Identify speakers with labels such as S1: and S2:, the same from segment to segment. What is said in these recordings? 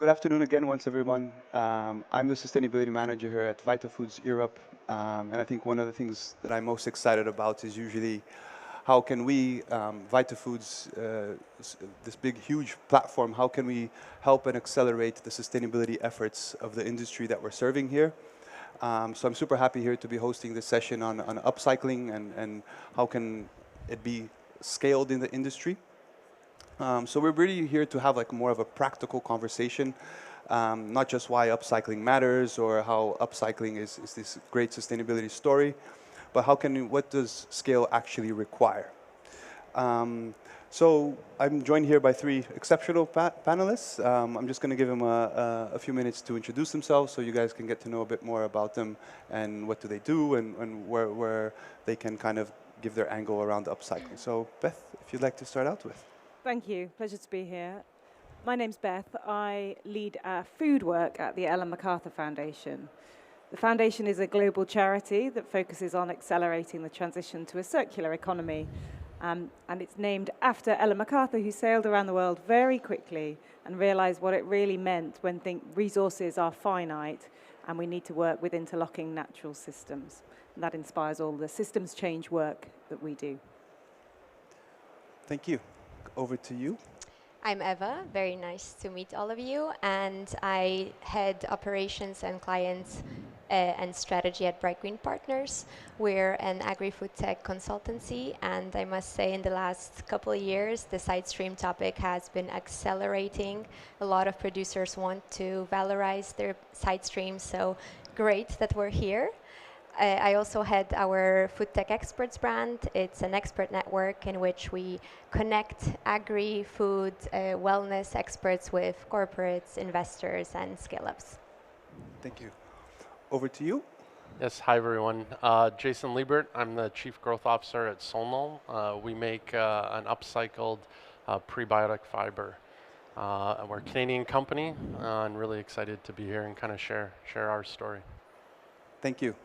S1: Good afternoon again, once everyone. I'm the sustainability manager here at Vita Foods Europe, and I think one of the things that I'm most excited about is usually how can we, Vita Foods, this big, huge platform, how can we help and accelerate the sustainability efforts of the industry that we're serving here? So I'm super happy here to be hosting this session on upcycling and how can it be scaled in the industry. So we're really here to have like more of a practical conversation, not just why upcycling matters or how upcycling is this great sustainability story, but what does scale actually require? Um, so I'm joined here by three exceptional panelists. I'm just going to give them a few minutes to introduce themselves so you guys can get to know a bit more about them and what do they do and where they can kind of give their angle around upcycling. So Beth, if you'd like to start out with.
S2: Thank you. Pleasure to be here. My name's Beth. I lead food work at the Ellen MacArthur Foundation. The foundation is a global charity that focuses on accelerating the transition to a circular economy. And it's named after Ellen MacArthur, who sailed around the world very quickly and realized what it really meant when resources are finite and we need to work with interlocking natural systems. And that inspires all the systems change work that we do.
S1: Thank you. Over to you.
S3: I'm Eva, very nice to meet all of you, and I head operations and clients and strategy at Bright Green Partners. We're an agri-food tech consultancy, and I must say in the last couple of years, the side stream topic has been accelerating. A lot of producers want to valorize their side streams, so great that we're here. I also head our Food Tech Experts brand. It's an expert network in which we connect agri-food wellness experts with corporates, investors, and scale-ups.
S1: Thank you. Over to you.
S4: Yes, hi everyone. Jason Liebert, I'm the Chief Growth Officer at Solnol. We make an upcycled prebiotic fiber. And we're a Canadian company and really excited to be here and kind of share our story.
S1: Thank you.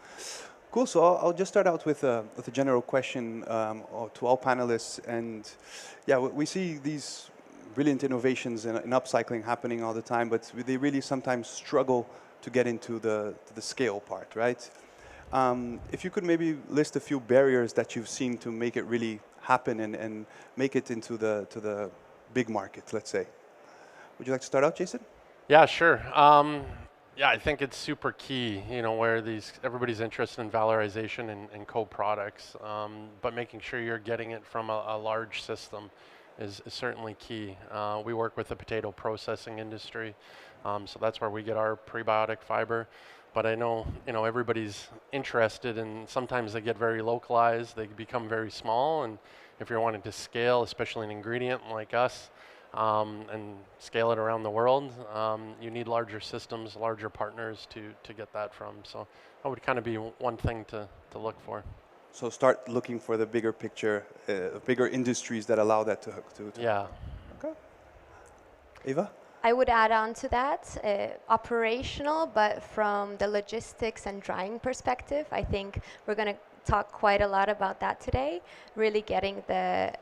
S1: Cool. So I'll just start out with a general question to all panelists. And yeah, we see these brilliant innovations in upcycling happening all the time, but they really sometimes struggle to get into the scale part, right? If you could maybe list a few barriers that you've seen to make it really happen and make it into the big market, let's say. Would you like to start out, Jason?
S4: Yeah, sure. Yeah, I think it's super key, where everybody's interested in valorization and co-products, but making sure you're getting it from a large system is certainly key. We work with the potato processing industry, so that's where we get our prebiotic fiber. But I know, everybody's interested, and sometimes they get very localized. They become very small, and if you're wanting to scale, especially an ingredient like us, and scale it around the world, you need larger systems, larger partners to get that from. So that would kind of be one thing to look for.
S1: So start looking for the bigger picture, bigger industries that allow that to.
S4: Yeah.
S1: Okay. Eva?
S3: I would add on to that, operational, but from the logistics and drying perspective, I think we're going to talk quite a lot about that today. Really getting the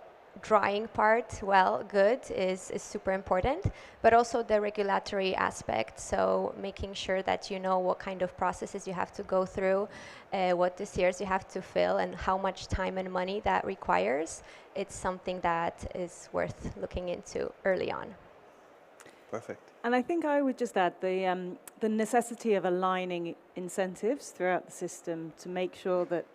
S3: drying part good is super important, but also the regulatory aspect. So making sure that you know what kind of processes you have to go through, what dossiers you have to fill, and how much time and money that requires. It's something that is worth looking into early on.
S1: Perfect.
S2: And I think I would just add the necessity of aligning incentives throughout the system to make sure that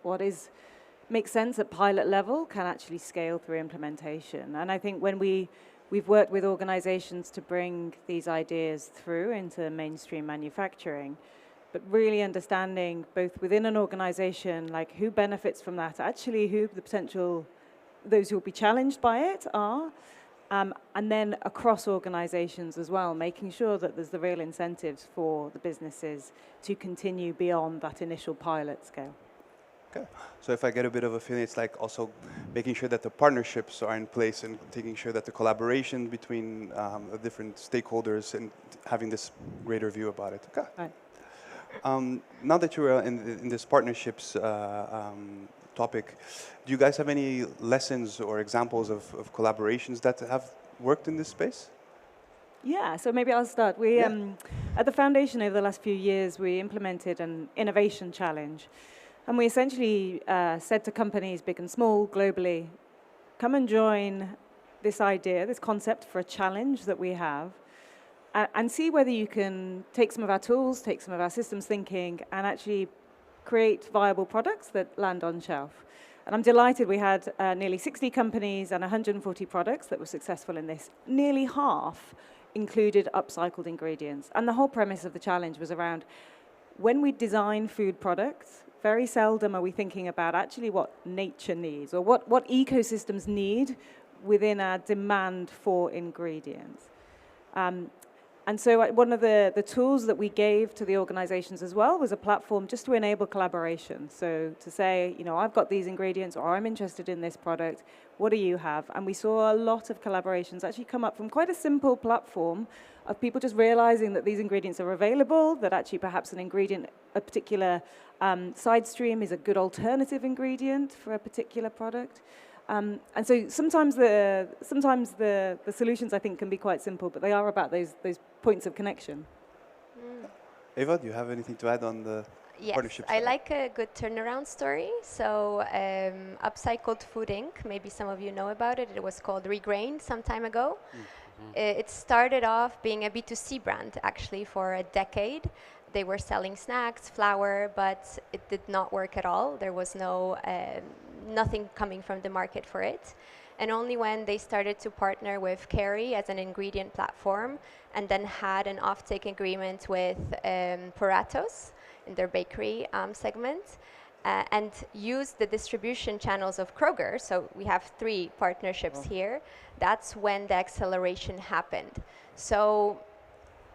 S2: makes sense at pilot level can actually scale through implementation. And I think when we've worked with organizations to bring these ideas through into mainstream manufacturing, but really understanding both within an organization, like who benefits from that, actually who those who will be challenged by it are, and then across organizations as well, making sure that there's the real incentives for the businesses to continue beyond that initial pilot scale.
S1: Okay. So if I get a bit of a feeling, it's like also making sure that the partnerships are in place and taking sure that the collaboration between the different stakeholders and having this greater view about it. Okay.
S2: Right.
S1: Now that you're in this partnerships topic, do you guys have any lessons or examples of collaborations that have worked in this space?
S2: Yeah, so maybe I'll start. At the foundation over the last few years, we implemented an innovation challenge. And we essentially said to companies, big and small, globally, come and join this idea, this concept for a challenge that we have, and see whether you can take some of our tools, take some of our systems thinking, and actually create viable products that land on shelf. And I'm delighted we had nearly 60 companies and 140 products that were successful in this. Nearly half included upcycled ingredients. And the whole premise of the challenge was around when we design food products, very seldom are we thinking about actually what nature needs or what ecosystems need within our demand for ingredients. And so one of the tools that we gave to the organizations as well was a platform just to enable collaboration. So to say, you know, I've got these ingredients or I'm interested in this product, what do you have? And we saw a lot of collaborations actually come up from quite a simple platform of people just realizing that these ingredients are available, that actually perhaps an ingredient, a particular side stream is a good alternative ingredient for a particular product. And so sometimes the solutions, I think, can be quite simple, but they are about those points of connection.
S1: Eva, do you have anything to add on the partnership
S3: Yes, I
S1: side?
S3: like a good turnaround story. So Upcycled Food Inc., maybe some of you know about it. It was called Regrained some time ago. It started off being a B2C brand, actually, for a decade. They were selling snacks, flour, but it did not work at all. There was nothing coming from the market for it. And only when they started to partner with Kerry as an ingredient platform and then had an offtake agreement with Poratos in their bakery segment and used the distribution channels of Kroger, so we have 3 partnerships here, that's when the acceleration happened. So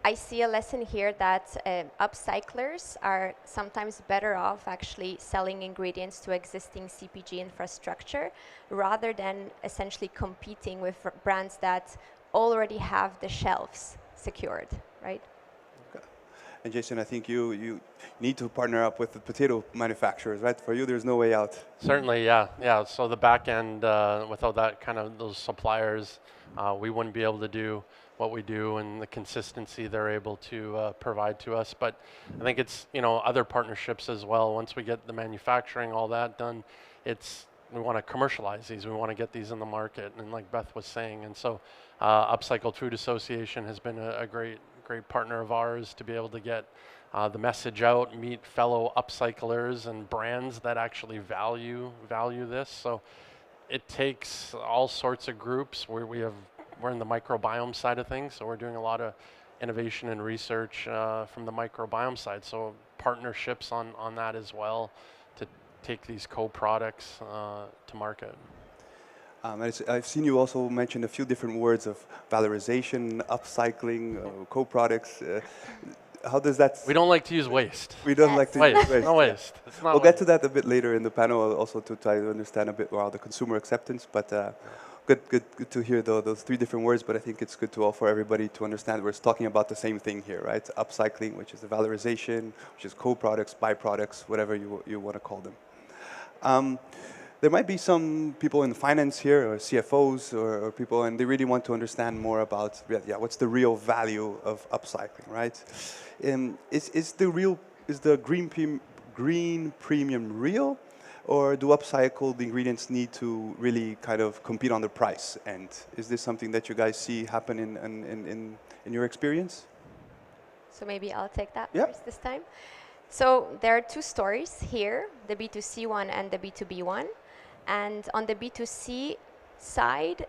S3: I see a lesson here that upcyclers are sometimes better off actually selling ingredients to existing CPG infrastructure rather than essentially competing with brands that already have the shelves secured, right?
S1: Okay. And Jason, I think you need to partner up with the potato manufacturers, right? For you, there's no way out.
S4: Certainly, yeah. So the back end, without that kind of those suppliers, we wouldn't be able to do what we do and the consistency they're able to provide to us. But I think it's other partnerships as well. Once we get the manufacturing, all that done, we want to commercialize these. We want to get these in the market, and like Beth was saying, and so Upcycled Food Association has been a great partner of ours to be able to get the message out, meet fellow upcyclers and brands that actually value this. So it takes all sorts of groups where we're in the microbiome side of things, so we're doing a lot of innovation and research from the microbiome side. So partnerships on that as well to take these co-products to market.
S1: I've seen you also mention a few different words of valorization, upcycling, co-products. How does that?
S4: We don't like to use waste.
S1: We don't like to use waste.
S4: No waste. It's not
S1: We'll get to that a bit later in the panel, also to try to understand a bit more the consumer acceptance. But good to hear those 3 different words. But I think it's good for everybody to understand we're talking about the same thing here, right? Upcycling, which is the valorization, which is co-products, byproducts, whatever you want to call them. There might be some people in finance here, or CFOs, or people, and they really want to understand more about, what's the real value of upcycling, right? Is the green premium real, or do upcycled ingredients need to really kind of compete on the price? And is this something that you guys see happen in your experience?
S3: So maybe I'll take that
S1: Yeah.
S3: first this time. So there are 2 stories here, the B2C one and the B2B one. And on the B2C side,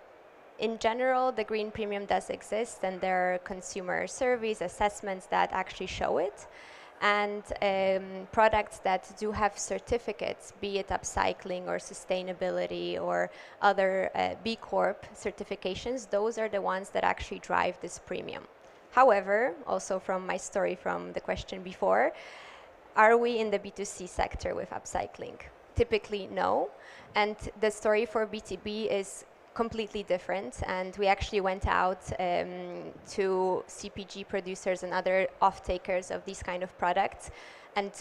S3: in general, the green premium does exist, and there are consumer surveys, assessments that actually show it. And products that do have certificates, be it upcycling or sustainability or other B Corp certifications, those are the ones that actually drive this premium. However, also from my story from the question before, are we in the B2C sector with upcycling? Typically, no. And the story for B2B is completely different. And we actually went out to CPG producers and other off-takers of these kind of products and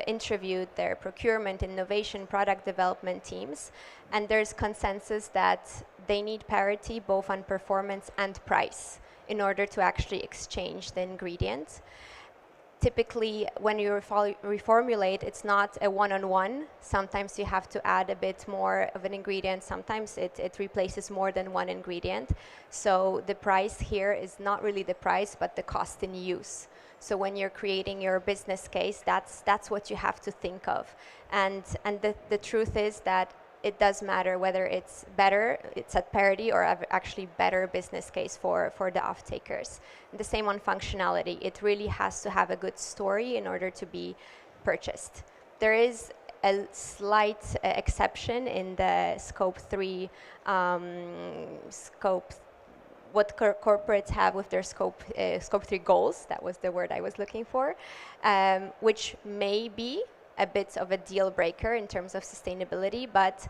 S3: interviewed their procurement, innovation, product development teams. And there's consensus that they need parity both on performance and price in order to actually exchange the ingredient. Typically, when you reformulate, it's not a one-on-one. Sometimes you have to add a bit more of an ingredient. Sometimes it replaces more than one ingredient. So the price here is not really the price, but the cost in use. So when you're creating your business case, that's what you have to think of. And the truth is that it does matter whether it's better, it's at parity, or actually better business case for the off-takers. The same on functionality. It really has to have a good story in order to be purchased. There is a slight exception in the scope 3 scope, what corporates have with their scope 3 goals. That was the word I was looking for, which may be a bit of a deal breaker in terms of sustainability, but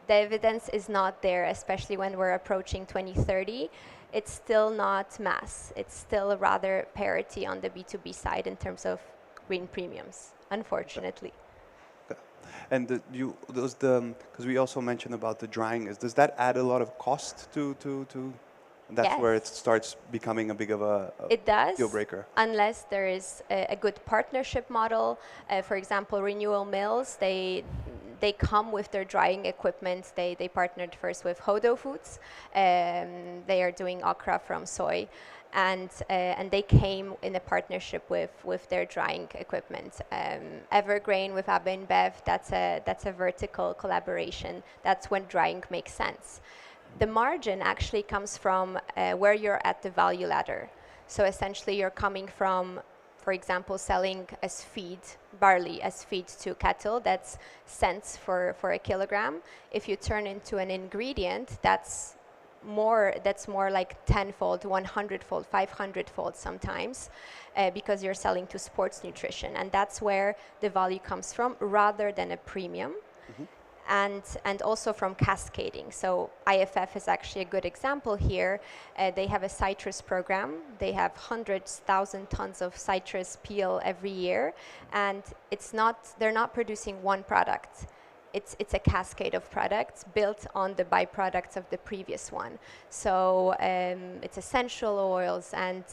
S3: the evidence is not there, especially when we're approaching 2030. It's still not mass. It's still rather parity on the B2B side in terms of green premiums, unfortunately.
S1: Okay. And because we also mentioned about the drying, does that add a lot of cost to that's
S3: Yes.
S1: where it starts becoming a big of a
S3: It does,
S1: deal breaker?
S3: unless there is a good partnership model. For example, Renewal Mills, they come with their drying equipment. They partnered first with Hodo Foods. They are doing okra from soy. And they came in a partnership with their drying equipment. Evergrain with AB InBev, that's a vertical collaboration. That's when drying makes sense. The margin actually comes from where you're at the value ladder. So essentially you're coming from, for example, selling as feed, barley as feed to cattle, that's cents for a kilogram. If you turn into an ingredient, that's more like 10-fold, 100-fold, 500-fold sometimes, because you're selling to sports nutrition. And that's where the value comes from rather than a premium. Mm-hmm. And also from cascading. So IFF is actually a good example here. They have a citrus program. They have hundreds, thousand tons of citrus peel every year. And they're not producing one product. It's a cascade of products built on the byproducts of the previous one. So it's essential oils and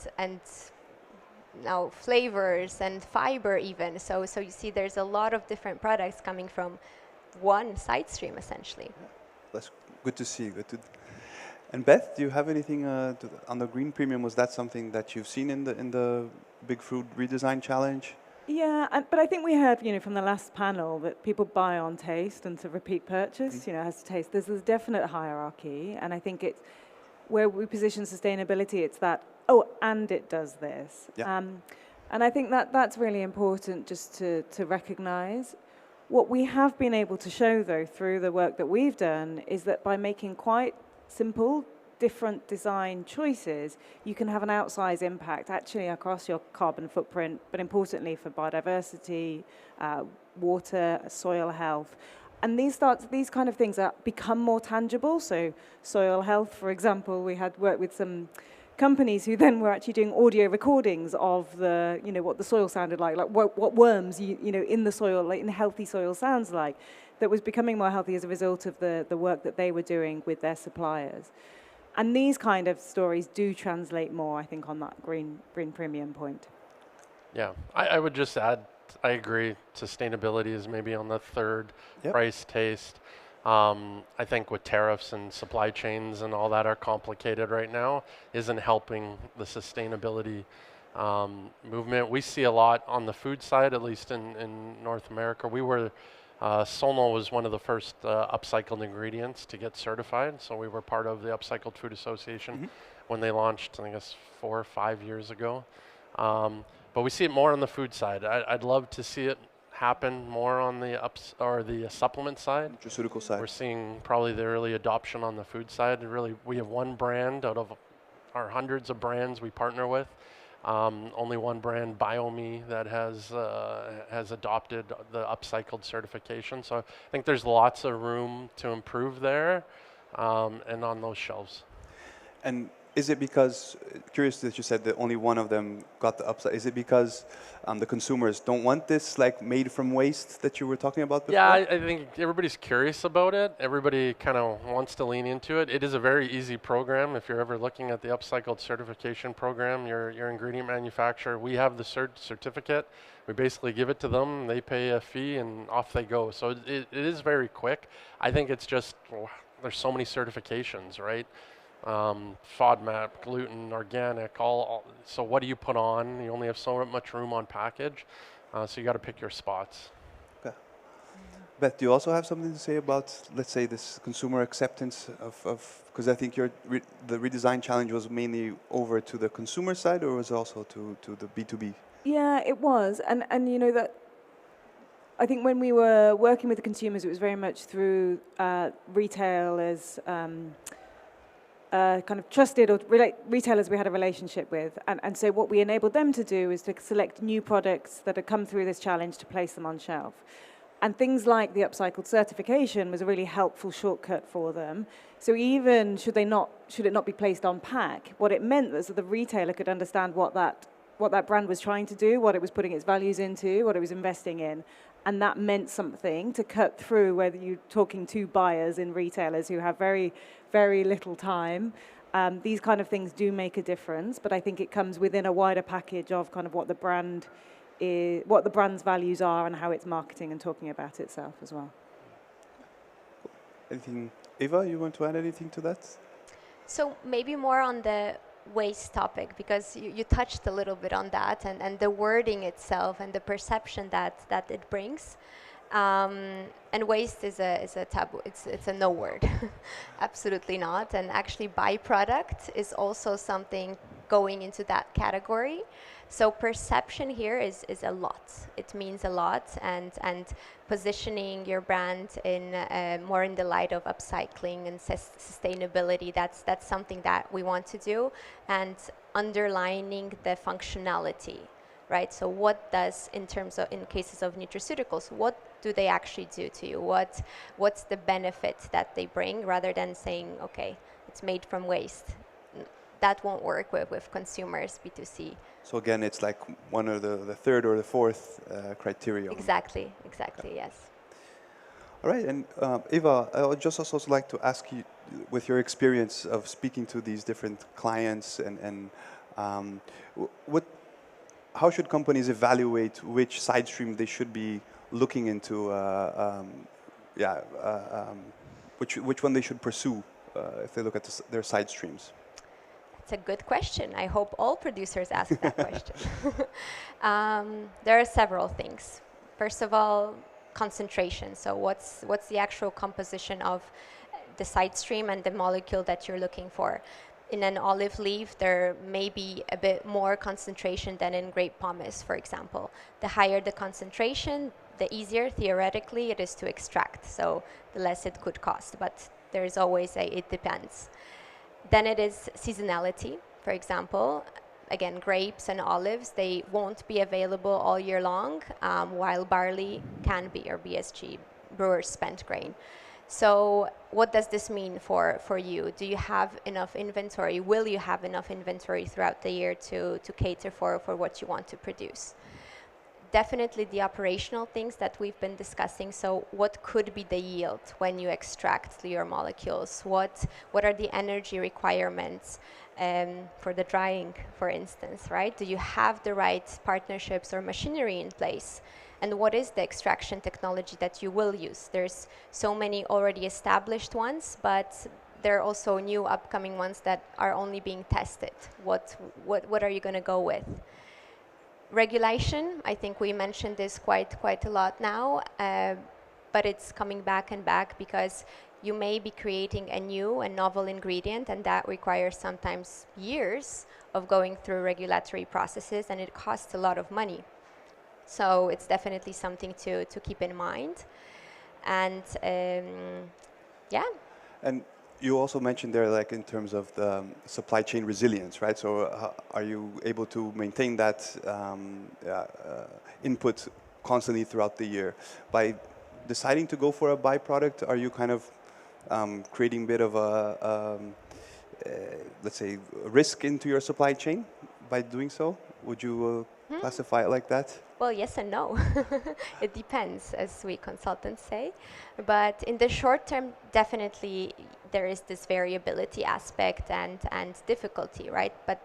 S3: now flavors and fiber even. So you see there's a lot of different products coming from one side stream, essentially.
S1: Yeah, that's good to see. And Beth, do you have anything on the green premium? Was that something that you've seen in the Big Fruit Redesign Challenge?
S2: Yeah, but I think we heard, from the last panel that people buy on taste and to repeat purchase, has to taste. There's a definite hierarchy, and I think it's where we position sustainability. It's that and it does this,
S1: yeah.
S2: And I think that's really important just to recognise. What we have been able to show, though, through the work that we've done, is that by making quite simple, different design choices, you can have an outsized impact actually across your carbon footprint, but importantly for biodiversity, water, soil health. And these kind of things become more tangible. So soil health, for example, we had worked with some companies who then were actually doing audio recordings of what the soil sounded like what worms in the soil, in healthy soil sounds like. That was becoming more healthy as a result of the work that they were doing with their suppliers. And these kind of stories do translate more, I think, on that green premium point.
S4: Yeah, I would just add, I agree, sustainability is maybe on the third. Yep. Price, taste. I think with tariffs and supply chains and all that are complicated right now, isn't helping the sustainability movement. We see a lot on the food side, at least in North America. Solno was one of the first upcycled ingredients to get certified, so we were part of the Upcycled Food Association when they launched, I guess, 4 or 5 years ago. But we see it more on the food side. I'd love to see it happen more on the supplement side.
S1: Nutraceutical side.
S4: We're seeing probably the early adoption on the food side. Really, we have one brand out of our hundreds of brands we partner with. Only one brand, BioMe, that has adopted the upcycled certification. So I think there's lots of room to improve there, and on those shelves.
S1: And is it because, curious that you said that only one of them got the upside, is it because the consumers don't want this like made from waste that you were talking about before?
S4: Yeah, I think everybody's curious about it. Everybody kind of wants to lean into it. It is a very easy program. If you're ever looking at the upcycled certification program, your ingredient manufacturer, we have the certificate. We basically give it to them. They pay a fee, and off they go. So it is very quick. I think it's just there's so many certifications, right? FODMAP, gluten, organic, so what do you put on? You only have so much room on package, so you got to pick your spots.
S1: Okay. Beth, do you also have something to say about, let's say, this consumer acceptance of because I think the redesign challenge was mainly over to the consumer side, or was it also to the B2B?
S2: Yeah, it was, and you know that. I think when we were working with the consumers, it was very much through retailers. Kind of trusted or retailers we had a relationship with. And so what we enabled them to do is to select new products that had come through this challenge to place them on shelf. And things like the upcycled certification was a really helpful shortcut for them. So even should it not be placed on pack, what it meant was that the retailer could understand what that brand was trying to do, what it was putting its values into, what it was investing in. And that meant something to cut through whether you're talking to buyers in retailers who have very, very little time. These kind of things do make a difference, but I think it comes within a wider package of kind of what the brand is, what the brand's values are and how it's marketing and talking about itself as well.
S1: Anything, Eva, you want to add anything to that?
S3: So maybe more on the waste topic, because you touched a little bit on that, and the wording itself and the perception that it brings. And waste is a taboo. It's a no word. Absolutely not. And actually, byproduct is also something going into that category. So perception here is a lot. It means a lot, and positioning your brand in more in the light of upcycling and sustainability. That's something that we want to do, and underlining the functionality. Right. So what does, in cases of nutraceuticals, what do they actually do to you? What's the benefit that they bring, rather than saying, okay, it's made from waste? That won't work with consumers, B2C.
S1: So again, it's like one of the third or the fourth criteria.
S3: Exactly, yes.
S1: All right, and Eva, I would just also like to ask you, with your experience of speaking to these different clients, and how should companies evaluate which side stream they should be looking into? Which one they should pursue if they look at their side streams?
S3: It's a good question. I hope all producers ask that question. There are several things. First of all, concentration. So what's the actual composition of the side stream and the molecule that you're looking for? In an olive leaf, there may be a bit more concentration than in grape pomace, for example. The higher the concentration, the easier, theoretically, it is to extract. So the less it could cost. But there is always it depends. Then it is seasonality, for example. Again, grapes and olives, they won't be available all year long, while barley can be, or BSG, brewer's spent grain. So what does this mean for you? Do you have enough inventory? Will you have enough inventory throughout the year to cater for what you want to produce? Definitely the operational things that we've been discussing. So what could be the yield when you extract your molecules? What are the energy requirements for the drying, for instance, right? Do you have the right partnerships or machinery in place? And what is the extraction technology that you will use? There's so many already established ones, but there are also new upcoming ones that are only being tested. What are you going to go with? Regulation, I think we mentioned this quite a lot now, but it's coming back and back, because you may be creating a new and novel ingredient, and that requires sometimes years of going through regulatory processes, and it costs a lot of money. So it's definitely something to keep in mind. And yeah.
S1: And you also mentioned there, like in terms of the supply chain resilience, right? So are you able to maintain that input constantly throughout the year? By deciding to go for a byproduct, are you kind of creating a bit of let's say, risk into your supply chain by doing so? Would you classify it like that?
S3: Well, yes and no. It depends, as we consultants say. But in the short term, definitely there is this variability aspect and difficulty, right? But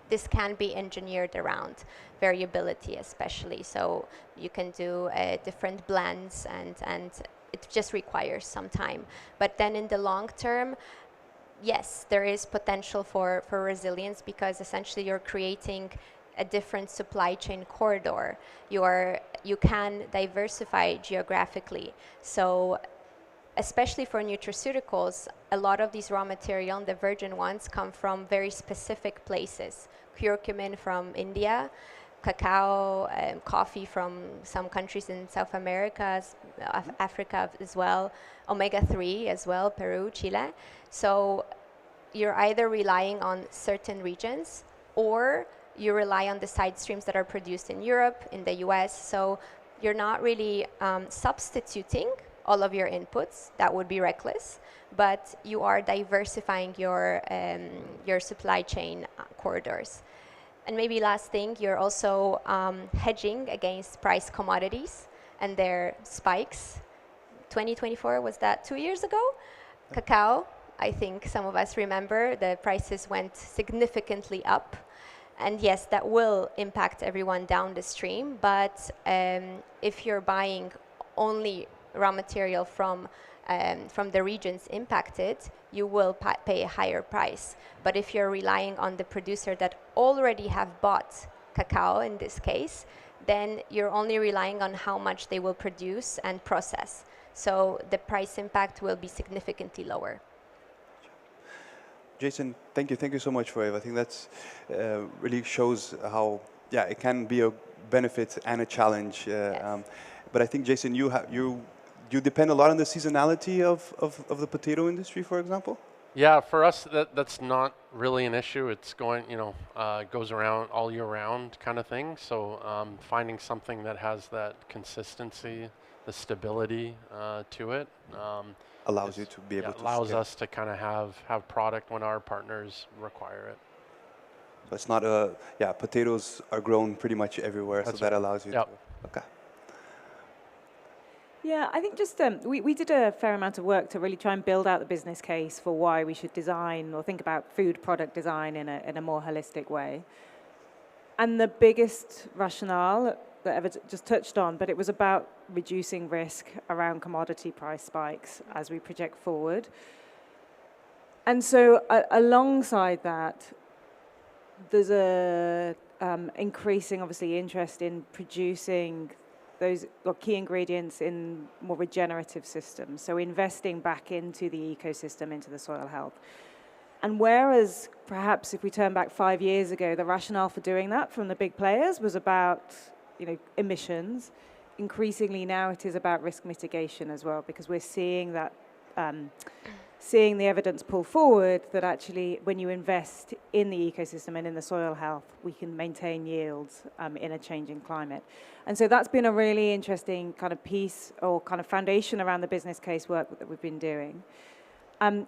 S3: this can be engineered around variability, especially. So you can do different blends, and it just requires some time. But then in the long term, yes, there is potential for resilience, because essentially you're creating a different supply chain corridor. You can diversify geographically. So especially for nutraceuticals, a lot of these raw material, and the virgin ones, come from very specific places. Curcumin from India, cacao, coffee from some countries in South America, Africa as well, omega-3 as well, Peru, Chile. So you're either relying on certain regions, or you rely on the side streams that are produced in Europe, in the US. So you're not really substituting all of your inputs. That would be reckless. But you are diversifying your supply chain corridors. And maybe last thing, you're also hedging against price commodities and their spikes. 2024, was that 2 years ago? Cacao, I think some of us remember, the prices went significantly up. And yes, that will impact everyone down the stream, but if you're buying only raw material from the regions impacted, you will pay a higher price. But if you're relying on the producer that already have bought cacao in this case, then you're only relying on how much they will produce and process. So the price impact will be significantly lower.
S1: Jason, thank you. Thank you so much for it. I think that's really shows how, yeah, it can be a benefit and a challenge.
S3: Yes.
S1: But I think, Jason, you depend a lot on the seasonality of the potato industry, for example?
S4: Yeah, for us, that's not really an issue. It's going, goes around all year round kind of thing. So finding something that has that consistency, the stability to it.
S1: Allows you to be able to
S4: allows
S1: scale.
S4: us to kind of have product when our partners require it.
S1: So it's not potatoes are grown pretty much everywhere,
S4: That's
S1: so that
S4: right.
S1: allows you
S4: Yep.
S1: to, okay.
S2: Yeah, I think just we did a fair amount of work to really try and build out the business case for why we should design or think about food product design in a more holistic way. And the biggest rationale that Eva just touched on, but it was about reducing risk around commodity price spikes as we project forward. And so alongside that, there's a increasing, obviously, interest in producing those key ingredients in more regenerative systems. So investing back into the ecosystem, into the soil health. And whereas perhaps if we turn back 5 years ago, the rationale for doing that from the big players was about emissions, increasingly now it is about risk mitigation as well, because we're seeing that seeing the evidence pull forward that actually when you invest in the ecosystem and in the soil health, we can maintain yields in a changing climate. And so that's been a really interesting kind of piece or kind of foundation around the business case work that we've been doing.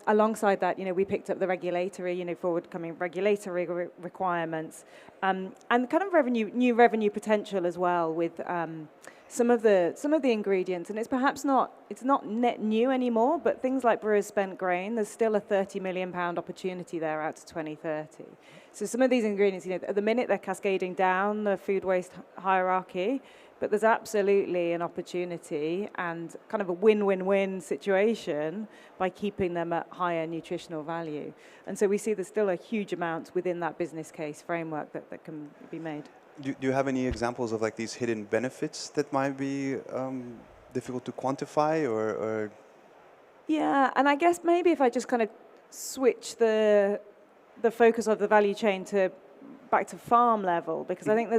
S2: Alongside that, we picked up the regulatory, forward-coming regulatory requirements, and kind of new revenue potential as well with some of the ingredients. And it's not net new anymore, but things like brewers spent grain, there's still a £30 million opportunity there out to 2030. So some of these ingredients, at the minute they're cascading down the food waste hierarchy, but there's absolutely an opportunity and kind of a win-win-win situation by keeping them at higher nutritional value. And so we see there's still a huge amount within that business case framework that can be made.
S1: Do you have any examples of these hidden benefits that might be difficult to quantify or? Yeah,
S2: and I guess maybe if I just kind of switch the focus of the value chain back to farm level, because I think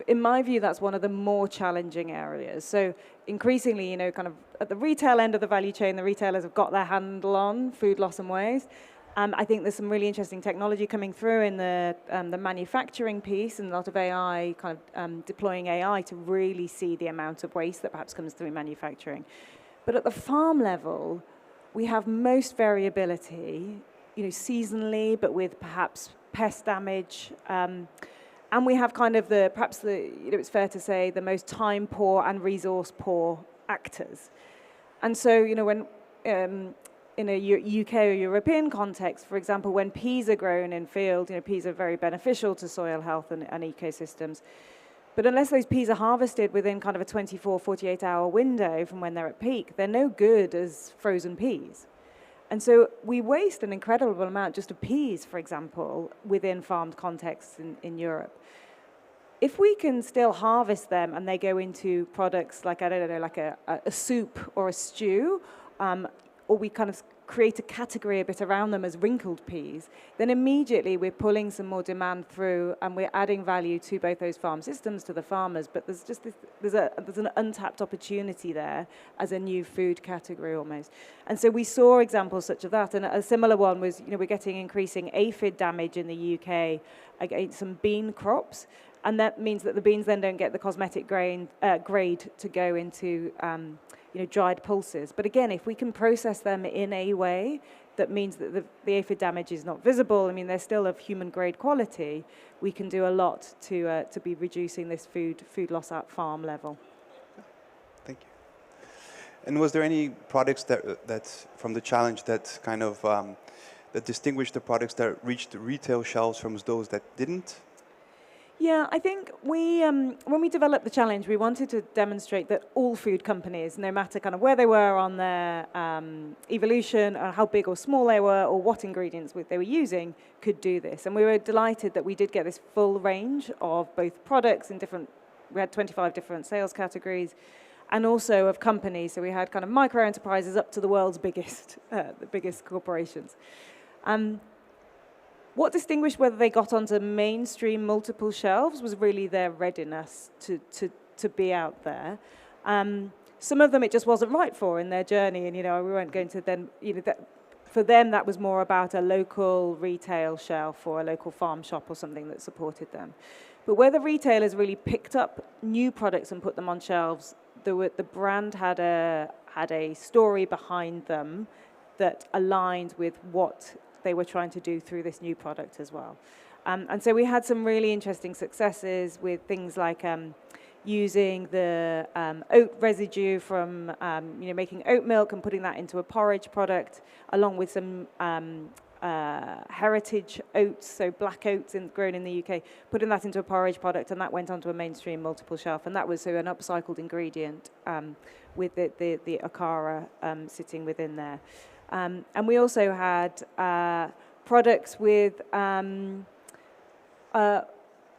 S2: in my view, that's one of the more challenging areas. So increasingly, kind of at the retail end of the value chain, the retailers have got their handle on food loss and waste. I think there's some really interesting technology coming through in the manufacturing piece, and a lot of AI, kind of deploying AI to really see the amount of waste that perhaps comes through manufacturing. But at the farm level, we have most variability seasonally, but with perhaps pest damage. And we have kind of perhaps it's fair to say, the most time poor and resource poor actors. And so, when in a UK or European context, for example, when peas are grown in field, peas are very beneficial to soil health and ecosystems. But unless those peas are harvested within kind of a 24, 48-hour window from when they're at peak, they're no good as frozen peas. And so we waste an incredible amount just of peas, for example, within farmed contexts in Europe. If we can still harvest them and they go into products like, I don't know, like a soup or a stew, or we kind of create a category a bit around them as wrinkled peas, then immediately we're pulling some more demand through and we're adding value to both those farm systems, to the farmers, but there's just there's an untapped opportunity there as a new food category almost. And so we saw examples such of that, and a similar one was, we're getting increasing aphid damage in the UK against some bean crops, and that means that the beans then don't get the cosmetic grade to go into dried pulses. But again, if we can process them in a way that means that the aphid damage is not visible, they're still of human grade quality, we can do a lot to be reducing this food loss at farm level.
S1: Thank you. And was there any products that from the challenge that kind of that distinguished the products that reached the retail shelves from those that didn't?
S2: Yeah, I think when we developed the challenge, we wanted to demonstrate that all food companies, no matter kind of where they were on their evolution, or how big or small they were, or what ingredients they were using, could do this. And we were delighted that we did get this full range of both products in we had 25 different sales categories, and also of companies. So we had kind of micro enterprises up to the world's biggest, the biggest corporations. What distinguished whether they got onto mainstream multiple shelves was really their readiness to be out there. Some of them it just wasn't right for in their journey, and we weren't going to then, for them that was more about a local retail shelf or a local farm shop or something that supported them. But where the retailers really picked up new products and put them on shelves, the brand had a story behind them that aligned with what they were trying to do through this new product as well. And so we had some really interesting successes with things like using the oat residue from making oat milk and putting that into a porridge product, along with some heritage oats, so black oats grown in the UK, putting that into a porridge product, and that went onto a mainstream multiple shelf. And that was an upcycled ingredient with the Akara sitting within there. And we also had products with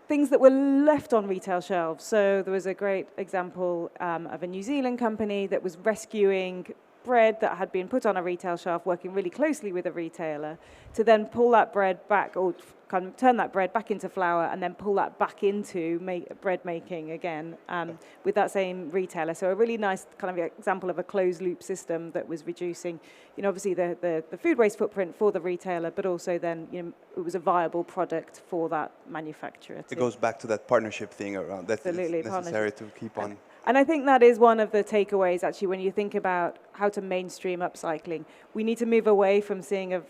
S2: things that were left on retail shelves. So there was a great example of a New Zealand company that was rescuing bread that had been put on a retail shelf, working really closely with a retailer to then pull that bread back, or kind of turn that bread back into flour and then pull that back into bread making again with that same retailer. So a really nice kind of example of a closed loop system that was reducing, obviously the food waste footprint for the retailer, but also then, it was a viable product for that manufacturer too.
S1: It goes back to that partnership thing around that
S2: Absolutely,
S1: it's necessary to keep on.
S2: And I think that is one of the takeaways, actually, when you think about how to mainstream upcycling. We need to move away from seeing a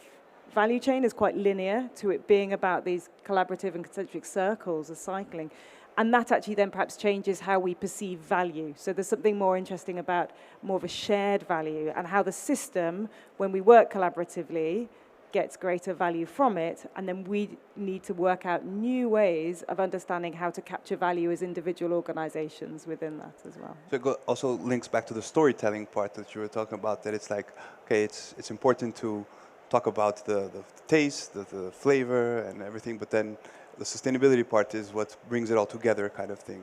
S2: value chain as quite linear to it being about these collaborative and concentric circles of cycling. And that actually then perhaps changes how we perceive value. So there's something more interesting about more of a shared value and how the system, when we work collaboratively, gets greater value from it, and then we need to work out new ways of understanding how to capture value as individual organizations within that as well.
S1: So it also links back to the storytelling part that you were talking about, that it's like, okay, it's important to talk about the taste, the flavor and everything, but then the sustainability part is what brings it all together, kind of thing.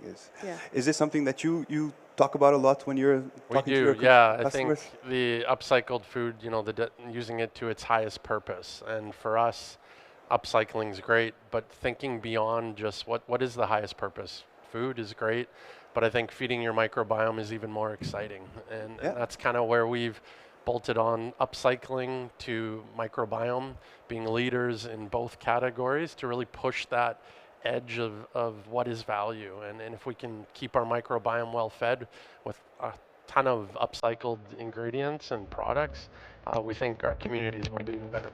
S1: Is this something that you talk about a lot when you're talking to your customers?
S4: I think the upcycled food, using it to its highest purpose. And for us, upcycling is great, but thinking beyond just what is the highest purpose. Food is great, but I think feeding your microbiome is even more exciting. And that's kind of where we've bolted on upcycling to microbiome, being leaders in both categories to really push that edge of what is value. And if we can keep our microbiome well fed with a ton of upcycled ingredients and products, we think our community is going to be in a better